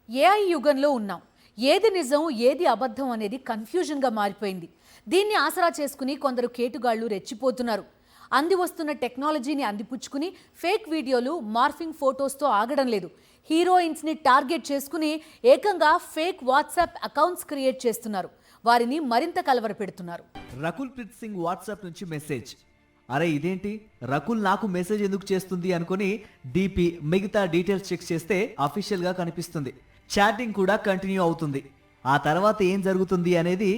AI యుగంలో ఉన్నాం. ఏది నిజం ఏది అబద్ధం అనేది కన్ఫ్యూజన్గా మారిపోయింది. దీన్ని ఆసరా చేసుకుని కొందరు కేటుగాళ్లు రెచ్చిపోతున్నారు. అంది వస్తున్న టెక్నాలజీని అందిపుచ్చుకుని ఫేక్ వీడియోలు, మార్ఫింగ్ ఫోటోస్తో ఆగడం లేదు. హీరోయిన్స్ని టార్గెట్ చేసుకుని ఏకంగా ఫేక్ వాట్సాప్ అకౌంట్స్ క్రియేట్ చేస్తున్నారు. వారిని మరింత కలవరపెడుతున్నారు. రకుల్ ప్రీత్ సింగ్ వాట్సాప్ నుంచి మెసేజ్. అరే ఇదేంటి, రకుల్ నాకు మెసేజ్ ఎందుకు చేస్తుంది అనుకుని డిపి మిగతా డీటెయిల్స్ చెక్ చేస్తే అఫీషియల్ గా కనిపిస్తుంది. చాటింగ్ కూడా కంటిన్యూ అవుతుంది. ఆ తర్వాత ఏం జరుగుతుంది అనేది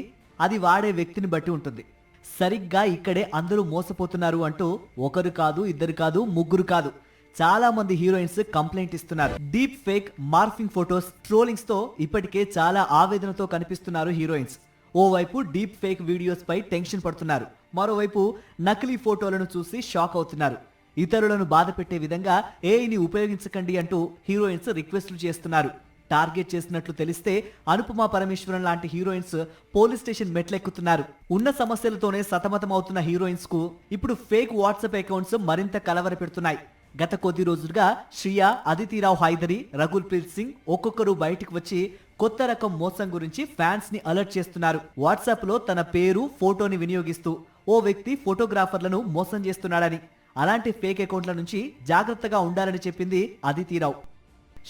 అది వాడే వ్యక్తిని బట్టి ఉంటుంది. సరిగ్గా ఇక్కడే అందరూ మోసపోతున్నారు అంటూ ఒకరు కాదు, ఇద్దరు కాదు, ముగ్గురు కాదు, చాలా మంది హీరోయిన్స్ కంప్లైంట్ ఇస్తున్నారు. Deep fake, morphing photos, trollings తో ఇప్పటికే చాలా ఆవేదనతో కనిపిస్తున్నారు హీరోయిన్స్. ఓవైపు డీప్ ఫేక్ వీడియోస్ పై టెన్షన్ పడుతున్నారు, మరోవైపు నకిలీ ఫోటోలను చూసి షాక్ అవుతున్నారు. ఇతరులను బాధ పెట్టే విధంగా ఏఐని ఉపయోగించకండి అంటూ హీరోయిన్స్ రిక్వెస్ట్లు చేస్తున్నారు. టార్గెట్ చేసినట్లు తెలిస్తే అనుపమ పరమేశ్వరన్ లాంటి హీరోయిన్స్ పోలీస్ స్టేషన్ మెట్లెక్కుతున్నారు. ఉన్న సమస్యలతోనే సతమతం అవుతున్న హీరోయిన్స్ కు ఇప్పుడు ఫేక్ వాట్సాప్ అకౌంట్స్ మరింత కలవర పెడుతున్నాయి. గత కొద్ది రోజులుగా శ్రియా, అదితిరావు హైదరి, రకుల్ ప్రీత్ సింగ్ ఒక్కొక్కరు బయటకు వచ్చి కొత్త రకం మోసం గురించి ఫ్యాన్స్ ని అలర్ట్ చేస్తున్నారు. వాట్సాప్ లో తన పేరు, ఫోటోని వినియోగిస్తూ ఓ వ్యక్తి ఫోటోగ్రాఫర్లను మోసం చేస్తున్నాడని, అలాంటి ఫేక్ అకౌంట్ల నుంచి జాగ్రత్తగా ఉండాలని చెప్పింది అదితిరావు.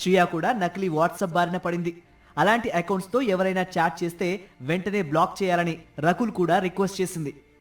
శ్రియా కూడా నకిలీ వాట్సాప్ బారిన పడింది. అలాంటి అకౌంట్స్ తో ఎవరైనా చాట్ చేస్తే వెంటనే బ్లాక్ చేయాలని రకుల్ కూడా రిక్వెస్ట్ చేసింది.